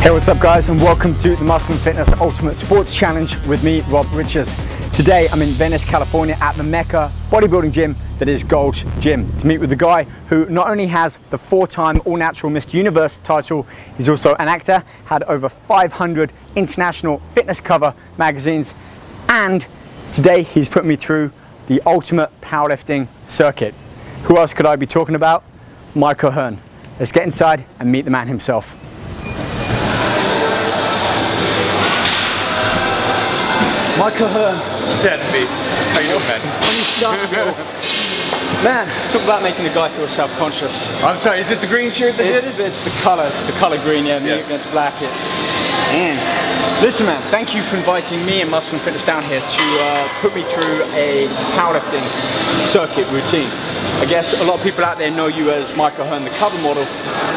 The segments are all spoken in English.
Hey, what's up guys, and welcome to the Muscle & Fitness Ultimate Sports Challenge with me, Rob Richards. Today I'm in Venice, California at the Mecca bodybuilding gym that is Gold's Gym to meet with the guy who not only has the 4-time All-Natural Mr. Universe title, he's also an actor, had over 500 international fitness cover magazines, and today he's put me through the ultimate powerlifting circuit. Who else could I be talking about? Michael HEARN. Let's get inside and meet the man himself. Michael HEARN. Sad beast. How you doing, man? Funny stuff, bro. Man, talk about making a guy feel self-conscious. I'm sorry, is it the green shirt that did it? It's the colour green, yeah, me against black. Man. Listen man, thank you for inviting me and Muscle & Fitness down here to put me through a powerlifting circuit routine. I guess a lot of people out there know you as Michael HEARN, the cover model,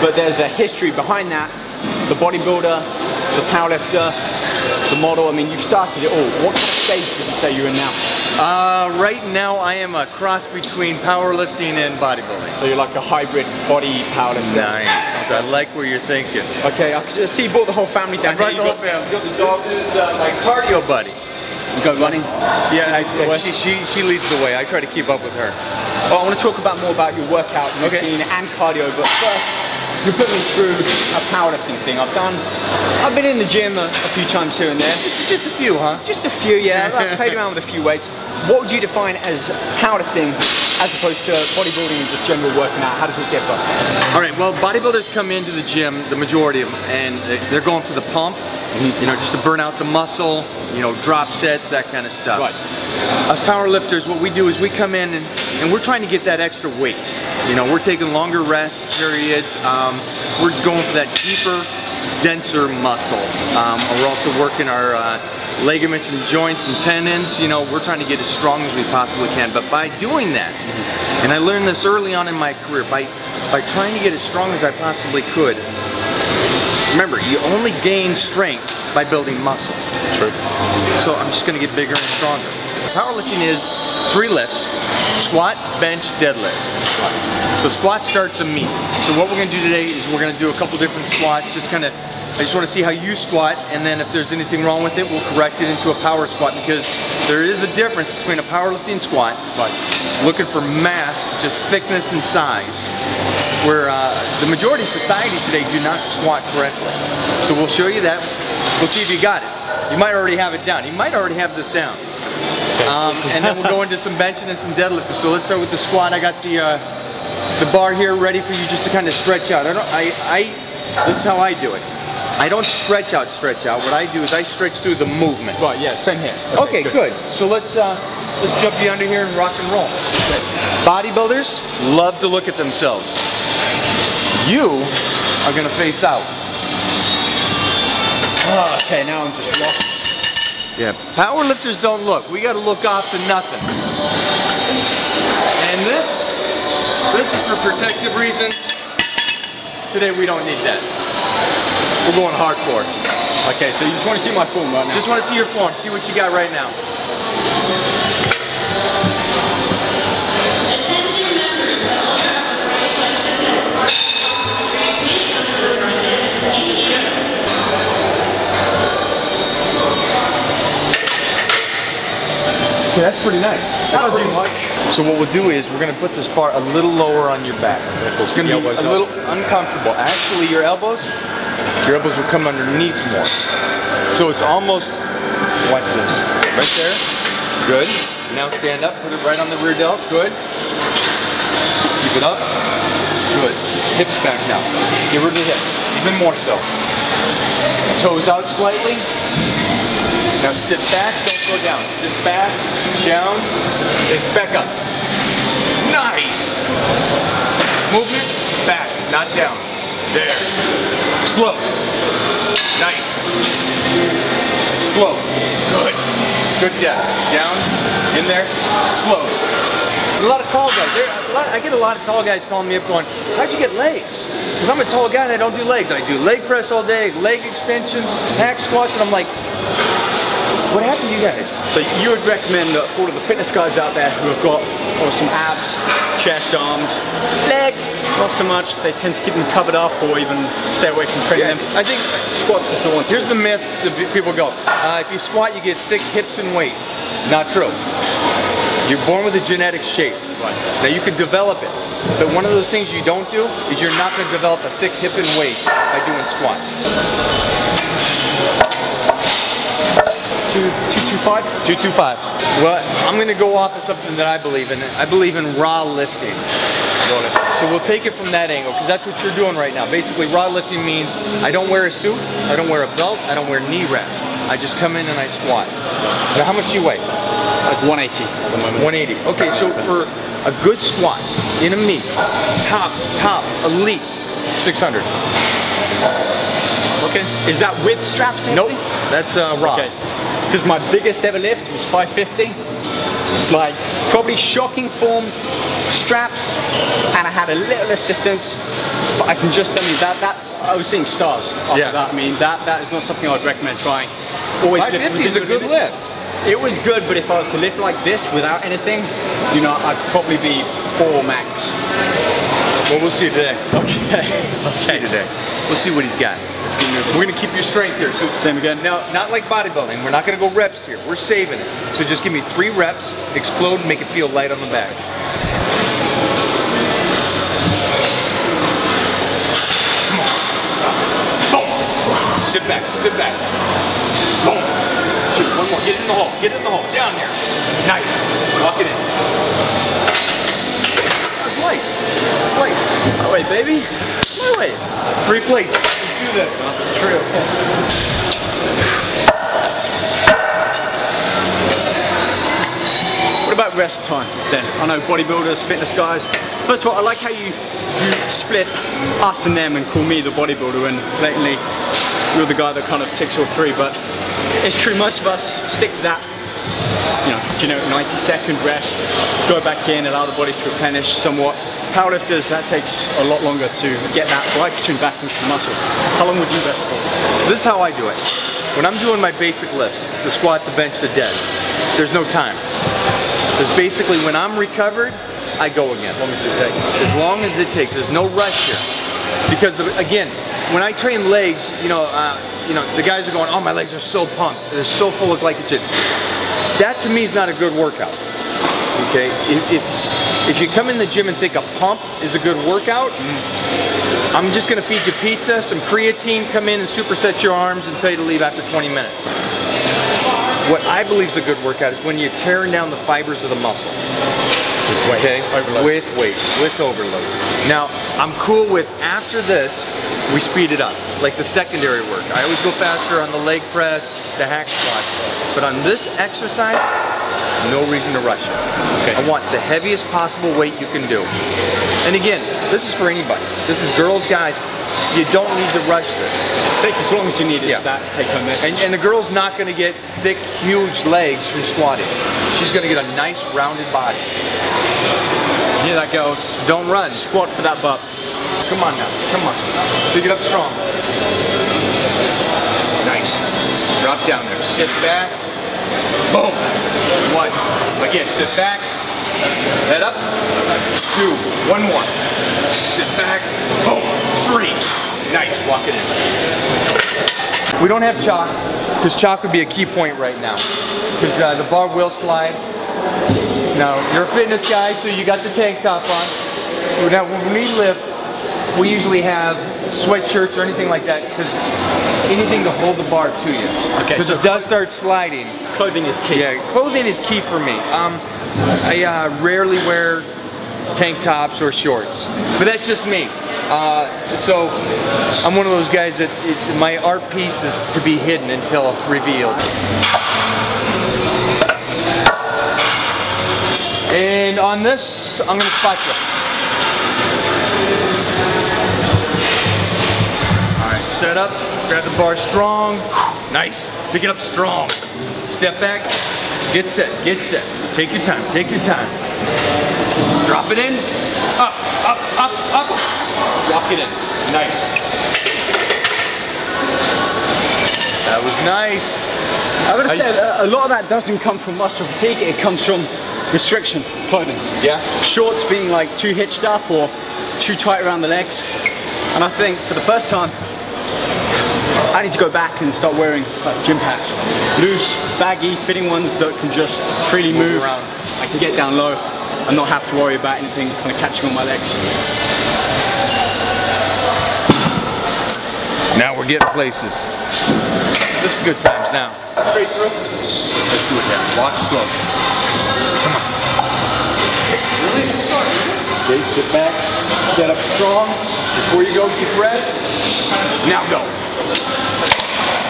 but there's a history behind that. The bodybuilder, the powerlifter, the model, I mean, you've started it all. What kind of stage would you say you're in now? Right now I am a cross between powerlifting and bodybuilding. So you're like a hybrid body powerlifter. Nice. I like where you're thinking. Okay, I see you brought the whole family down here. I brought the whole family. You got the dog. This is my cardio buddy. You go running? Yeah, she leads the way. I try to keep up with her. Well, I want to talk more about your workout routine and cardio, but first, you put me through a powerlifting thing. I've been in the gym a few times here and there. Just a few, huh? Just a few, yeah. I've played around with a few weights. What would you define as powerlifting as opposed to bodybuilding and just general working out? How does it differ? All right, well, bodybuilders come into the gym, the majority of them, and they're going for the pump, you know, just to burn out the muscle, you know, drop sets, that kind of stuff. Right. Us powerlifters, what we do is we come in and we're trying to get that extra weight. You know, we're taking longer rest periods. We're going for that deeper, denser muscle. We're also working our ligaments and joints and tendons. You know, we're trying to get as strong as we possibly can. But by doing that, and I learned this early on in my career, by trying to get as strong as I possibly could, remember, you only gain strength by building muscle. True. So I'm just going to get bigger and stronger. Powerlifting is 3 lifts: squat, bench, deadlift. So squat starts a meet. So what we're going to do today is we're going to do a couple different squats. I just want to see how you squat, and then if there's anything wrong with it, we'll correct it into a power squat, because there is a difference between a powerlifting squat, looking for mass, just thickness and size, where the majority of society today do not squat correctly. So we'll show you that. We'll see if you got it. You might already have it down. You might already have this down. And then we'll go into some benching and some deadlifting. So let's start with the squat. I got the bar here ready for you just to kind of stretch out. This is how I do it. I don't stretch out. What I do is I stretch through the movement. Right, yeah, same here. Okay, good. So let's jump you under here and rock and roll. Okay. Bodybuilders love to look at themselves. You are going to face out. Oh, okay, now I'm just lost. Yeah, powerlifters don't look. We got to look off to nothing. And this is for protective reasons. Today we don't need that. We're going hardcore. Okay, so you just want to see my form right now? Just want to see your form. See what you got right now. Okay, that's pretty nice. That'll do, Mike. So what we'll do is we're going to put this bar a little lower on your back. It's going to be a little uncomfortable. Actually, your elbows will come underneath more. So it's almost, watch this, right there. Good. Now stand up, put it right on the rear delt. Good. Keep it up. Good. Hips back now. Get rid of the hips. Even more so. Toes out slightly. Now sit back, don't go down. Sit back, down, it's back up. Nice! Movement, back, not down. There. Explode. Nice. Explode. Good. Good depth. Down, in there, explode. A lot of tall guys. I get a lot of tall guys calling me up going, how'd you get legs? Because I'm a tall guy and I don't do legs. I do leg press all day, leg extensions, hack squats, and I'm like, What happened to you guys? So you would recommend that for all of the fitness guys out there who have got some abs, chest, arms, legs, not so much, they tend to keep them covered up or even stay away from training them. I think Squats is the one. here's the myths that people go. If you squat, you get thick hips and waist. Not true. You're born with a genetic shape. Right. Now you can develop it. But one of those things you don't do is you're not going to develop a thick hip and waist by doing squats. 225? 225. Well, I'm going to go off of something that I believe in. I believe in raw lifting. So we'll take it from that angle, because that's what you're doing right now. Basically, raw lifting means I don't wear a suit, I don't wear a belt, I don't wear knee wraps. I just come in and I squat. Now, how much do you weigh? Like 180 at the moment. 180. Okay, so for a good squat in a meet, top, elite, 600. Okay. Is that with straps? Nope, that's raw. Okay. Because my biggest ever lift was 550. Like, probably shocking form, straps, and I had a little assistance, but I can just tell you that I was seeing stars after that. I mean, that is not something I'd recommend trying. Always 550 is a good lift. It was good, but if I was to lift like this without anything, you know, I'd probably be 4 max. Well, we'll see today. Okay. We'll see today. We'll see what he's got. Let's keep moving. We're gonna keep your strength here. So same again. Now, not like bodybuilding. We're not gonna go reps here. We're saving it. So just give me 3 reps, explode, and make it feel light on the back. Come on. Boom. Sit back. Boom. 2. One more. Get it in the hole. Get it in the hole. Down here. Nice. Walk it in. That's light. That's light. My way, baby. My way. 3 plates. Let's do this. True. What about rest time then? I know bodybuilders, fitness guys. First of all, I like how you split us and them and call me the bodybuilder, and blatantly you're the guy that kind of ticks all 3. But it's true, most of us stick to that, you know, generic 90-second rest, go back in, allow the body to replenish somewhat. Powerlifters, that takes a lot longer to get that glycogen back into the muscle. How long would you rest for? This is how I do it. When I'm doing my basic lifts, the squat, the bench, the dead, there's no time. Because basically when I'm recovered, I go again. As long as it takes. As long as it takes. There's no rush here. Because again, when I train legs, you know, the guys are going, oh, my legs are so pumped. They're so full of glycogen. That to me is not a good workout. Okay? If you come in the gym and think a pump is a good workout, I'm just going to feed you pizza, some creatine, come in and superset your arms and tell you to leave after 20 minutes. What I believe is a good workout is when you're tearing down the fibers of the muscle. With weight. Okay? Overload. With weight, with overload. Now, I'm cool with after this, we speed it up. Like the secondary work. I always go faster on the leg press, the hack squats. But on this exercise, no reason to rush it. Okay. I want the heaviest possible weight you can do. And again, this is for anybody. This is girls, guys. You don't need to rush this. Take as long as you need is that take-home message. And the girl's not going to get thick, huge legs from squatting. She's going to get a nice, rounded body. You hear that, girls? So don't run. Squat for that butt. Come on now. Come on. Pick it up strong. Nice. Drop down there. Sit back. Boom. 1. Again, sit back. Head up. 2. 1 more. Sit back. Boom. 3. Nice. Walk it in. We don't have chalk, because chalk would be a key point right now. Because the bar will slide. Now, you're a fitness guy, so you got the tank top on. Now, when we lift, we usually have sweatshirts or anything like that, because anything to hold the bar to you. Okay. Because it does start sliding. Clothing is key. Yeah, clothing is key for me. I rarely wear tank tops or shorts, but that's just me. So I'm one of those guys that my art piece is to be hidden until revealed. And on this, I'm going to spot you. Alright, set up, grab the bar strong. Nice. Pick it up strong. Step back, get set, get set. Take your time, take your time. Drop it in. Up, up, up, up. Walk it in. Nice. That was nice. I gotta say, a lot of that doesn't come from muscle fatigue, it comes from restriction clothing. Yeah. Shorts being like too hitched up or too tight around the legs. And I think for the first time, I need to go back and start wearing like gym pants. Loose, baggy, fitting ones that can just freely move around. I can get down low and not have to worry about anything kind of catching on my legs. Now we're getting places. This is good times now. Straight through. Let's do it now. Walk slow. Come on. Really? Okay, sit back. Set up strong. Before you go, deep breath. Now go.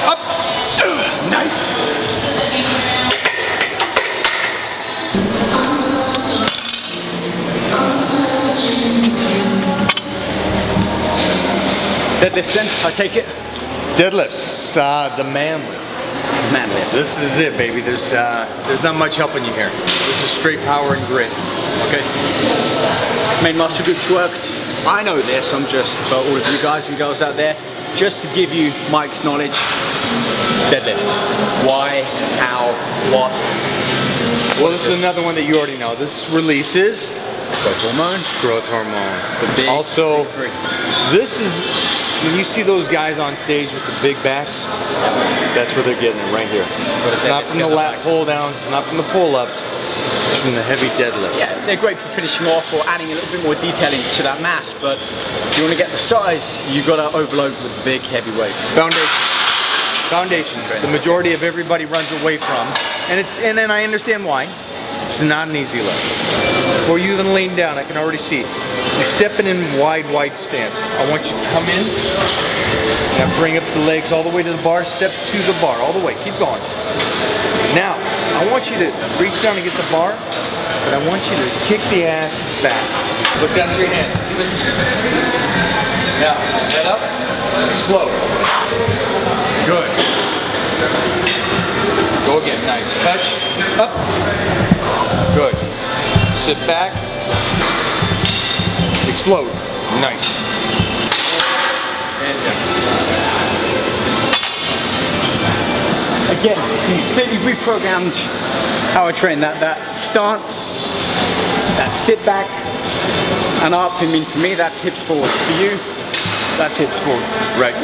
Up. Nice. Deadlifts then, I take it? Deadlifts, the man lift. Man lift. This is it, baby. There's not much helping you here. This is straight power and grit. Okay. Main muscle groups worked. I know this, I'm just, for all of you guys and girls out there, just to give you Mike's knowledge. Deadlift. Why, how, what? Well, this is another one that you already know. This releases Growth hormone. growth hormone. The big, Also, big three. this is, when you see those guys on stage with the big backs, that's where they're getting it right here. But it's not from the lat pull downs, it's not from the pull-ups, it's from the heavy deadlifts. Yeah, they're great for finishing off or adding a little bit more detailing to that mass, but if you want to get the size, you've got to overload with big, heavy weights. Foundation training. The majority of everybody runs away from, and then I understand why. It's not an easy lift. Before you even lean down, I can already see it. You're stepping in wide stance. I want you to come in, and bring up the legs all the way to the bar, step to the bar, all the way, keep going. Now, I want you to reach down and get the bar, but I want you to kick the ass back. Look down to your hands. Now, head up, explode. Good. Go again, nice. Touch, up. Good. Sit back. Explode. Nice. And down. Again, completely reprogrammed how I train. That stance, that sit back and up. I mean, for me, that's hips forwards. For you, that's hips forwards. Right.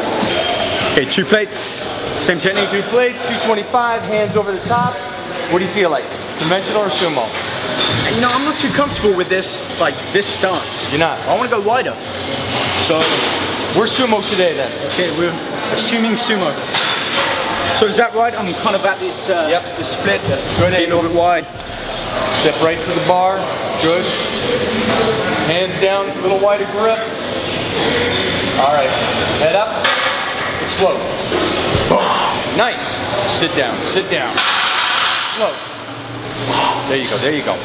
Okay, 2 plates, same technique. 2 plates, 225, hands over the top. What do you feel like? Conventional or sumo? You know, I'm not too comfortable with this, like this stance. You're not? I want to go wider. So, we're sumo today then. Okay, we're assuming sumo. So is that right? I'm kind of at this, this split. That's good. A little bit wide. Step right to the bar. Good. Hands down, a little wider grip. All right. Head up. Explode. Nice. Sit down. Sit down. Explode. There you go. There you go.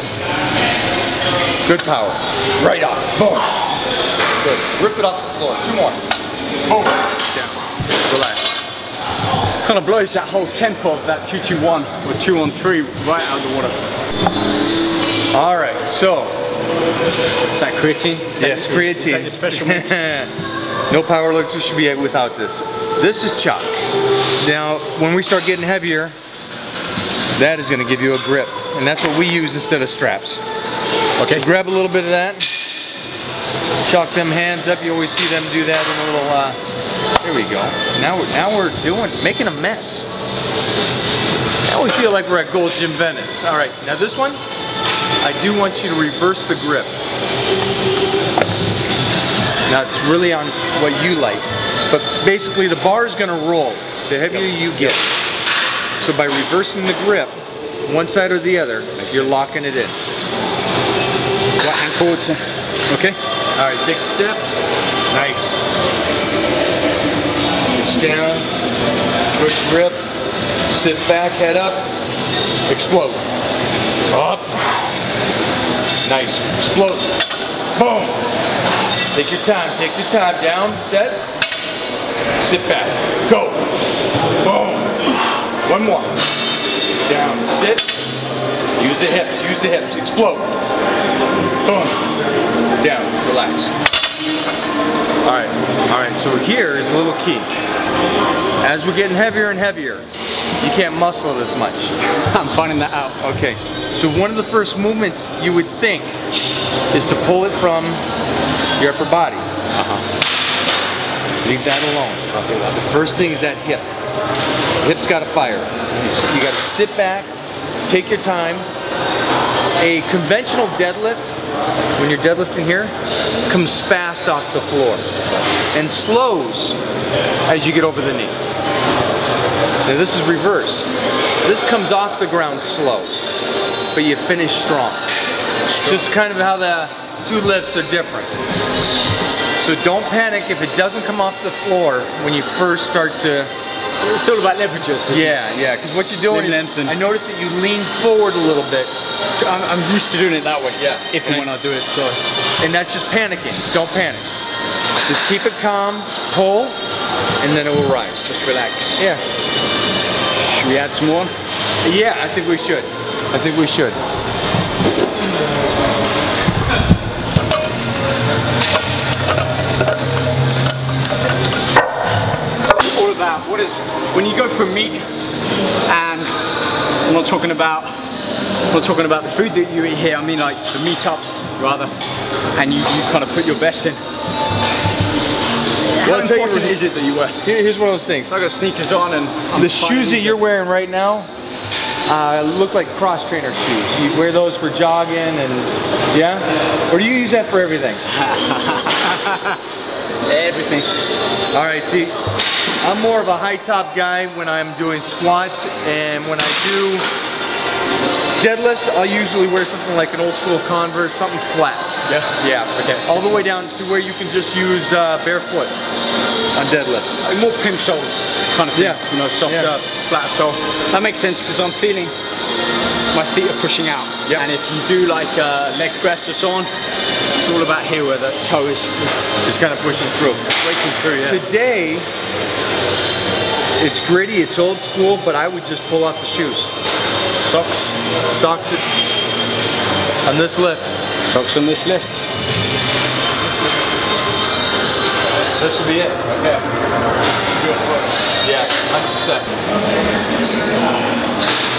Good power. Right off. Boom. Good. Rip it off the floor. 2 more. Boom. Down. Relax. Kind of blows that whole tempo of that 2-2-1 or 2-on-3 right out of the water. All right. So. Is that creatine? Yes, creatine. Is that your special mix? No power lifter should be without this. This is chalk. Now, when we start getting heavier, that is going to give you a grip, and that's what we use instead of straps. Okay. So grab a little bit of that. Chalk them hands up. You always see them do that in a little. There we go. Now we're making a mess. Now we feel like we're at Gold's Gym Venice. All right. Now this one, I do want you to reverse the grip. Now it's really on what you like, but basically the bar is going to roll the heavier you get. So by reversing the grip, one side or the other, you're locking it in. Right hand forwards. Okay. All right, take a step. Nice. Reach down. Good grip. Sit back, head up. Explode. Up. Nice. Explode. Boom. Take your time. Take your time. Down. Set. Sit back. Go. Boom. 1 more. Down. Sit. Use the hips. Use the hips. Explode. Boom. Down. Relax. All right. So here is a little key. As we're getting heavier and heavier, you can't muscle it as much. I'm finding that out. Okay, so one of the first movements you would think is to pull it from your upper body. Leave that alone. I'll do that. The first thing is that hip. The hip's got to fire. You got to sit back, take your time. A conventional deadlift, when you're deadlifting here, comes fast off the floor and slows as you get over the knee. Now this is reverse. This comes off the ground slow, but you finish strong. Just kind of how the two lifts are different. So don't panic if it doesn't come off the floor when you first start to... It's all about leverages, isn't it? Yeah, because what you're doing is, I notice that you lean forward a little bit. I'm used to doing it that way. Yeah. If and when I do it, so. And that's just panicking. Don't panic. Just keep it calm, pull, and then it will rise. Just relax. Yeah. Should we add some more? Yeah, I think we should. I think we should. All about what is, when you go for a meet, and I'm not talking about the food that you eat here, I mean like the meetups rather, and you kind of put your best in. How important is it that you wear? Here's one of those things. So I got sneakers on and the shoes that you're wearing right now look like cross trainer shoes. You wear those for jogging and yeah? Or do you use that for everything? Everything. All right, see, I'm more of a high top guy when I'm doing squats, and when I do deadlifts, I'll usually wear something like an old school Converse, something flat. Yeah? Yeah, okay. All the way down to where you can just use barefoot on deadlifts. Like more pimp soles kind of thing, yeah. You know, softer, flat sole. That makes sense because I'm feeling my feet are pushing out. Yep. And if you do like leg press or so on, it's all about here where the toe is kind of pushing through. breaking through, yeah. Today, it's gritty, it's old school, but I would just pull off the shoes. Socks. Socks on this lift. Socks on this lift. This will be it. Okay. Yeah, 100%.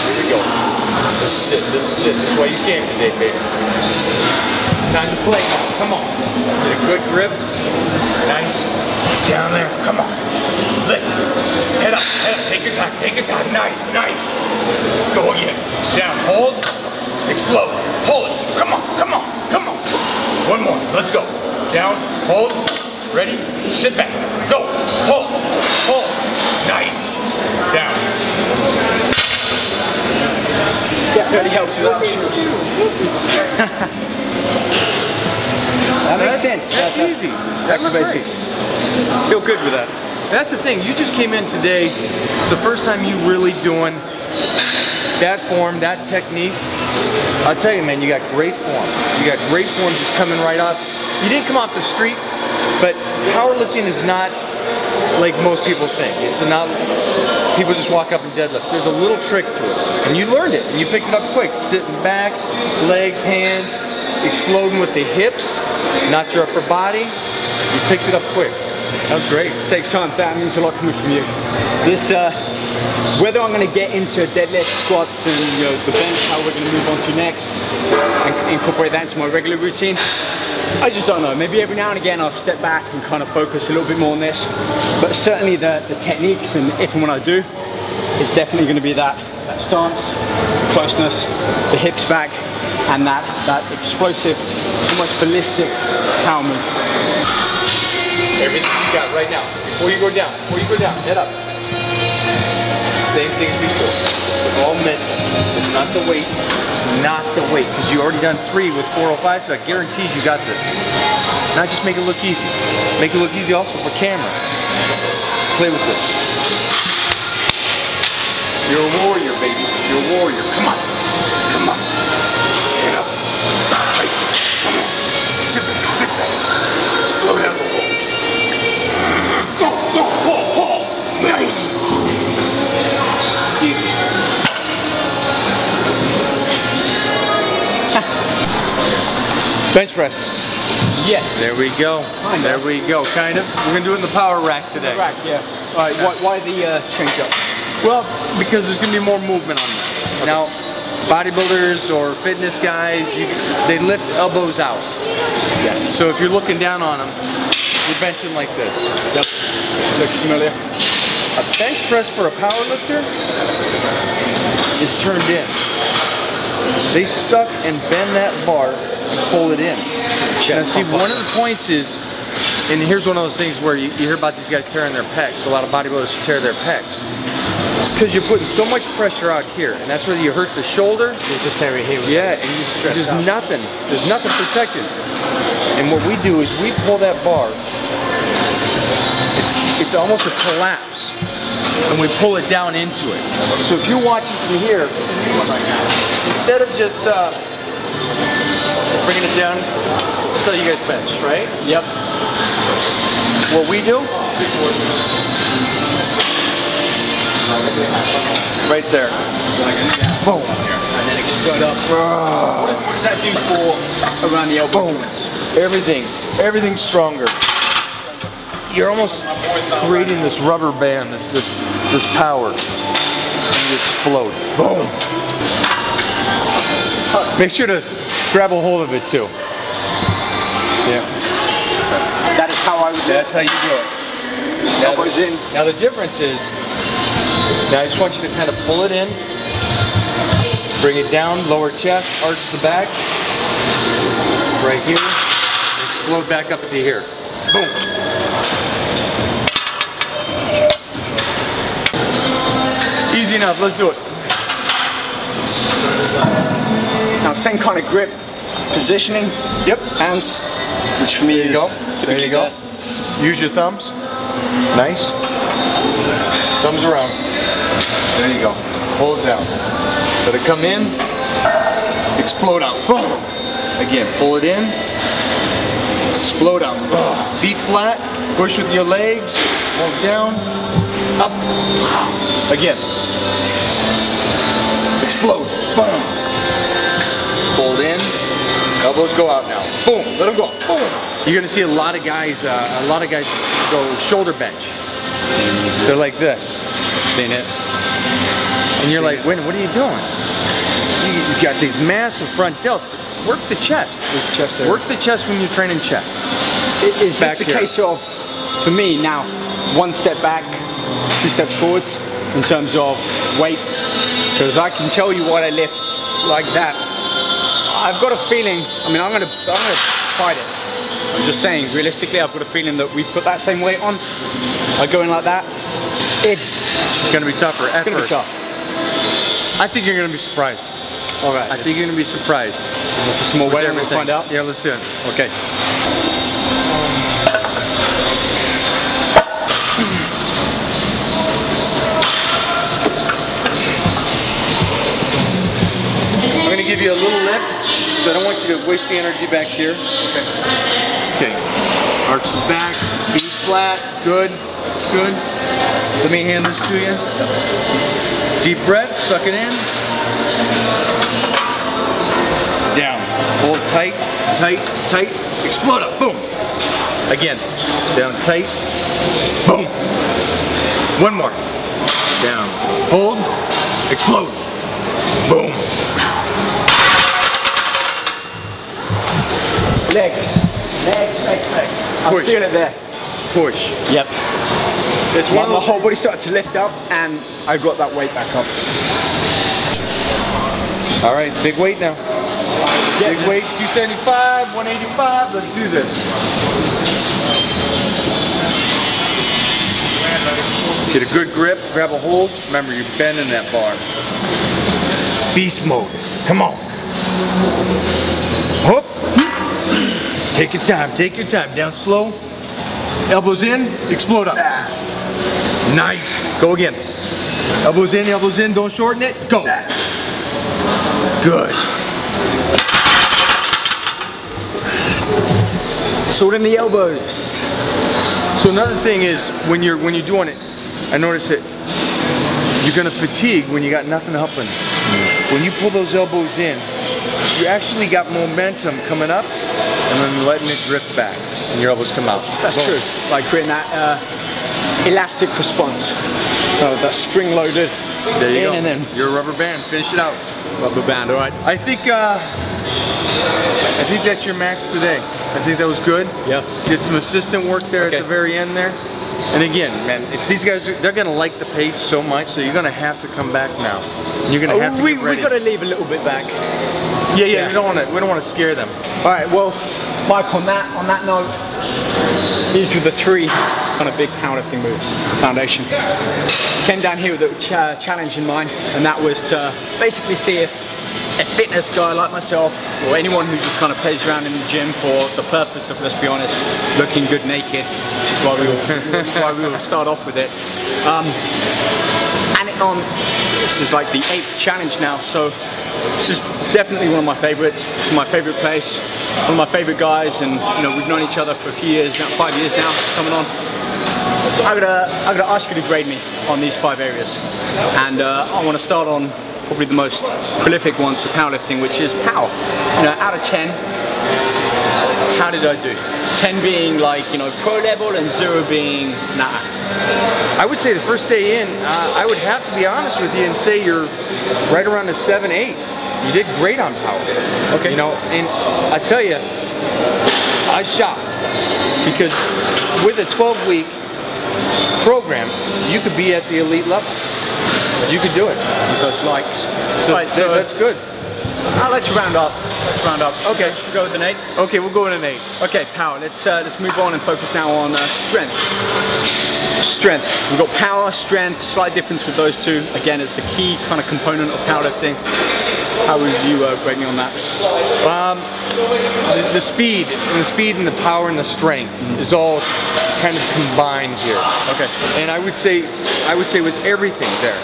Here we go. This is it. This is it. This is why you came today, baby. Time to play now. Come on. Get a good grip. Nice. Down there. Come on. Lift. Head up. Head up. Take your time. Take your time. Nice. Nice. Go again. Down. Hold. Explode. Hold it. Come on. Come on. Come on. One more. Let's go. Down. Hold. Ready? Sit back. Go. Hold. Hold. Nice. Down. Definitely helps without shoes. That makes sense. That's easy. Back to basics. Feel good with that. That's the thing. You just came in today. It's the first time you really doing that form, that technique. I'll tell you, man, you got great form. You got great form just coming right off. You didn't come off the street, but powerlifting is not like most people think. It's not, people just walk up and deadlift. There's a little trick to it. And you learned it, and you picked it up quick. Sitting back, legs, hands, exploding with the hips, not your upper body. You picked it up quick. That was great. It takes time. That means a lot coming from you. This, whether I'm going to get into deadlift, squats, and the bench, how we're going to move on to next, and incorporate that into my regular routine, I just don't know. Maybe every now and again I'll step back and kind of focus a little bit more on this. But certainly the techniques, and if and when I do, it's definitely going to be that stance, closeness, the hips back, and that explosive, almost ballistic power move. Everything you got right now. Before you go down, head up. Same things before. It's all mental. It's not the weight. It's not the weight. Because you already done 3 with 405, so that guarantees you got this. Now just make it look easy. Make it look easy also for camera. Play with this. You're a warrior, baby. You're a warrior. Come on. Come on. Get up. Right. Come on. Sit back. Sit back. Explode out the hole. Go, go, pull, pull. Nice. Easy. Bench press. Yes. There we go. There we go. Kind of. We're gonna do it in the power rack today. Rack, yeah. All right, why the change up? Well, because there's going to be more movement on this. Okay. Now, bodybuilders or fitness guys, they lift elbows out. Yes. So if you're looking down on them, you're benching like this. Yep. Looks familiar. A bench press for a power lifter is turned in. They suck and bend that bar and pull it in. Now see, one of the points is, and here's one of those things where you hear about these guys tearing their pecs. A lot of bodybuilders tear their pecs. It's because you're putting so much pressure out here, and that's where you hurt the shoulder. This area here. Yeah, and there's nothing. There's nothing protected. And what we do is we pull that bar. It's almost a collapse, and we pull it down into it. So if you're watching from here, instead of just bringing it down, so you guys bench, right? Yep. What we do, right there, boom, And then explode up. What does that do for around the elbow joints? Everything's stronger. You're almost creating this rubber band, this power, and you explode. Boom. Make sure to grab a hold of it too. Yeah. That is how I would do it. That's how you do it. Elbows in. Now the difference is, now I just want you to kind of pull it in, bring it down, lower chest, arch the back, right here, and explode back up to here. Boom. Easy enough, let's do it. Now same kind of grip, positioning. Yep. Hands, which for me is There you go. Use your thumbs. Nice. Thumbs around. There you go. Hold it down. Let it come in. Explode out. Boom. Again, pull it in. Explode out. Feet flat. Push with your legs. Hold down. Up. Again. Explode. Boom. Hold in. Elbows go out now. Boom. Let them go. Boom. You're gonna see a lot of guys go shoulder bench. They're like this. Seen it. And you're like, wait, what are you doing? You got these massive front delts, but work the chest. Work the chest when you're training chest. Is this a case of, for me now, one step back, two steps forwards in terms of weight? Because I can tell you what I lift like that. I've got a feeling, I mean, I'm gonna fight it. I'm just saying, realistically, I've got a feeling that we put that same weight on, I go in like that, it's gonna be tougher at first. Tough. I think you're gonna be surprised. All right. I think you're gonna be surprised. Put some more weight and we'll find out. Yeah, let's do it. Okay. I'm gonna give you a little lift, so I don't want you to waste the energy back here. Okay. Okay. Arch the back, feet flat. Good. Good. Let me hand this to you. Deep breath, suck it in. Down. Hold tight, tight, tight. Explode up. Boom. Again. Down tight. Boom. One more. Down. Hold. Explode. Boom. Legs. Legs, legs, legs. I feel it there. Push. Yep. It's my whole body started to lift up and I got that weight back up. All right, big weight now. Big weight, 275, 185, let's do this. Get a good grip, grab a hold. Remember, you're bending that bar. Beast mode, come on. Whoop. Take your time, down slow. Elbows in, explode up. Nice, go again. Elbows in, don't shorten it, go. Good. Sword in the elbows. So another thing is, when you're doing it, I notice that you're gonna fatigue when you got nothing helping. When you pull those elbows in, you actually got momentum coming up and then letting it drift back and your elbows come out. That's true. Like creating that elastic response. That's spring loaded. There you go. And then your rubber band. Finish it out. Rubber band. All right. I think that's your max today. I think that was good. Yeah. Did some assistant work there at the very end there. And again, man, if these guys, they're gonna like the page so much, so you're gonna have to come back now. You're gonna have to get ready. We've got to leave a little bit back. Yeah. We don't want to scare them. All right. Well, Mike, on that note, these were the 3 kind of big powerlifting moves. Foundation. Came down here with a challenge in mind, and that was to basically see if a fitness guy like myself, or anyone who just kind of plays around in the gym for the purpose of, let's be honest, looking good naked, which is why we will start off with it. This is like the 8th challenge now, so this is definitely one of my favorites. This is my favorite place, one of my favorite guys, and we've known each other for a few years now, 5 years now, coming on. I'm gonna ask you to grade me on these 5 areas, and I want to start on probably the most prolific one to powerlifting, which is power. Out of 10, how did I do? 10 being like, pro level, and 0 being nah. I would say the first day in, I would have to be honest with you and say you're right around a 7, 8. You did great on power. Okay. And I tell you, I was shocked because with a 12-week program, you could be at the elite level. You could do it with those likes. So, right, so that's good. I'll let you round up. Okay, should we go with an 8? Okay, we'll go with an 8. Okay, power. Let's move on and focus now on strength. Strength. We've got power, strength. Slight difference with those two. Again, it's a key kind of component of powerlifting. How would you grade me on that? The speed and the power and the strength is all kind of combined here. Okay. And I would say with everything there,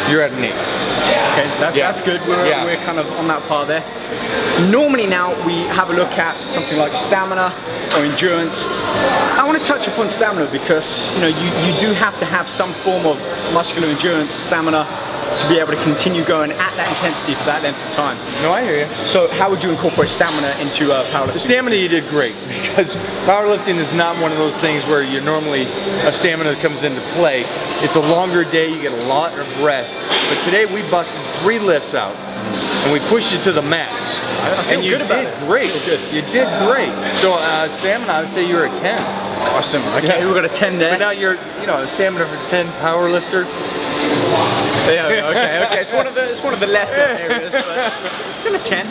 you're at an 8. Okay, that's good. We're kind of on that par there. Normally now we have a look at something like stamina or endurance. I want to touch upon stamina because you do have to have some form of muscular endurance, stamina, to be able to continue going at that intensity for that length of time. No, I hear you. So how would you incorporate stamina into powerlifting? The stamina you did great, because powerlifting is not one of those things where you normally a stamina comes into play. It's a longer day, you get a lot of rest. But today we busted 3 lifts out and we pushed you to the max. I feel good about it. Great. You did great. So stamina, I would say you're a 10. Awesome. Okay, we've got a 10 there. But now you're, stamina for 10 power lifter. Yeah, okay. It's one of the lesser areas, but it's still a 10.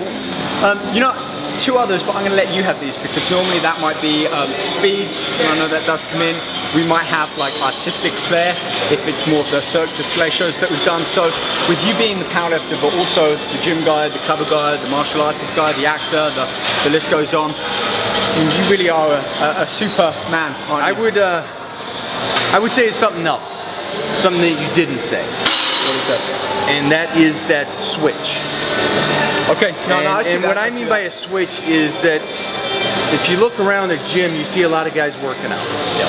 2 others, but I'm going to let you have these because normally that might be speed, and I know that does come in. We might have like artistic flair if it's more of the Cirque du Soleil shows that we've done. So with you being the powerlifter, but also the gym guy, the cover guy, the martial artist guy, the actor, the list goes on. You really are a super man, aren't you? I would say it's something else. Something that you didn't say. What is that? And that is that switch. Okay. And what I mean by a switch is that if you look around the gym, you see a lot of guys working out. Yep.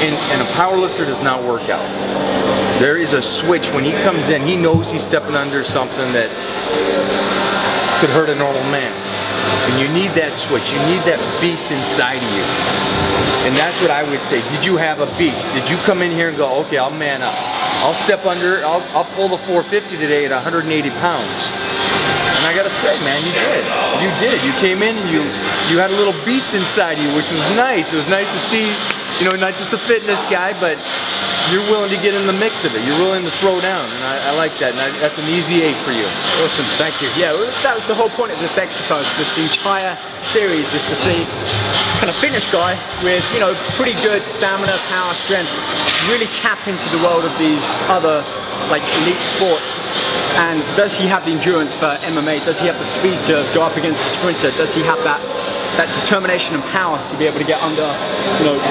And a powerlifter does not work out. There is a switch. When he comes in, he knows he's stepping under something that could hurt a normal man. And you need that switch. You need that beast inside of you. And that's what I would say. Did you have a beast? Did you come in here and go, okay, I'll man up. I'll step under, I'll pull the 450 today at 180 pounds. And I gotta say, man, you did. You did. You came in and you had a little beast inside you, which was nice. It was nice to see, not just a fitness guy, but you're willing to get in the mix of it. You're willing to throw down, and I like that. And that's an easy 8 for you. Awesome, thank you. Yeah, that was the whole point of this exercise. This entire series is to see kind of fitness guy with pretty good stamina, power, strength, really tap into the world of these other like elite sports. And does he have the endurance for MMA? Does he have the speed to go up against a sprinter? Does he have that determination and power to be able to get under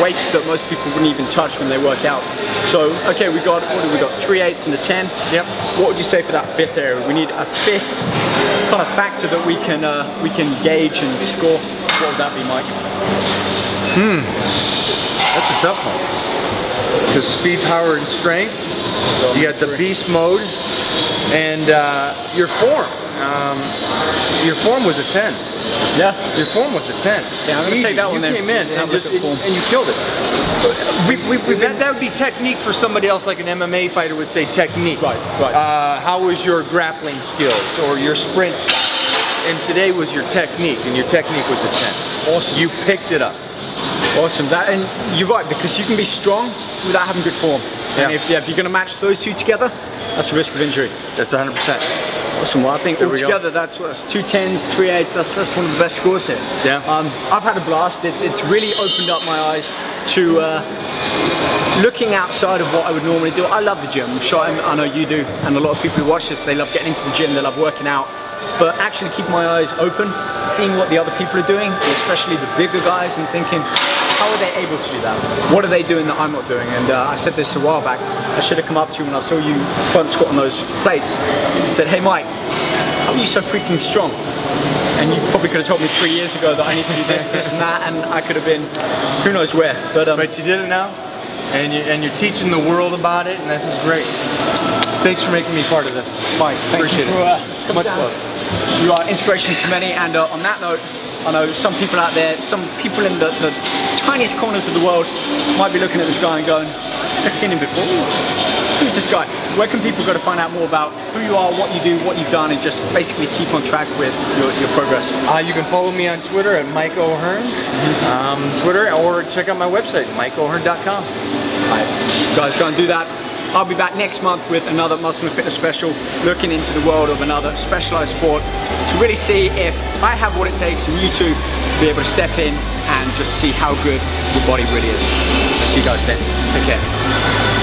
weights that most people wouldn't even touch when they work out? So okay, we got 3 8s and a 10. Yep. What would you say for that 5th area? We need a 5th kind of factor that we can gauge and score. What would that be, Mike? That's a tough one. Because speed, power, and strength. You got the beast mode, and your form. Your form was a 10. Yeah. Your form was a 10. Yeah, I'm gonna take that one then. You came in and you killed it. That would be technique for somebody else, like an MMA fighter would say technique. Right, right. How was your grappling skills or your sprint style? And today was your technique, and your technique was a 10. Awesome. You picked it up. Awesome. And you're right, because you can be strong without having good form. Yeah. And if you're going to match those two together, that's a risk of injury. That's 100%. Awesome. Well, I think altogether that's 2 10s, 3 8s. That's one of the best scores here. Yeah. I've had a blast. It's really opened up my eyes to looking outside of what I would normally do. I love the gym. I'm sure I know you do, and a lot of people who watch this, they love getting into the gym. They love working out. But actually keep my eyes open, seeing what the other people are doing, especially the bigger guys, and thinking, how are they able to do that? What are they doing that I'm not doing? And I said this a while back. I should have come up to you when I saw you front squat on those plates and said, hey Mike, how are you so freaking strong? And you probably could have told me 3 years ago that I need to do this, this and that, and I could have been who knows where. But you did it now, and you're teaching the world about it, and this is great. Thanks for making me part of this. Mike, thank you for much love. You are inspiration to many, and on that note, I know some people out there, some people in the tiniest corners of the world might be looking at this guy and going, I've seen him before. Who's this guy? Where can people go to find out more about who you are, what you do, what you've done, and just basically keep on track with your progress? You can follow me on Twitter at Mike O'Hearn, Twitter, or check out my website, MikeO'Hearn.com. Alright, guys, go and do that. I'll be back next month with another Muscle and Fitness special, looking into the world of another specialized sport to really see if I have what it takes and you too to be able to step in and just see how good your body really is. I'll see you guys then. Take care.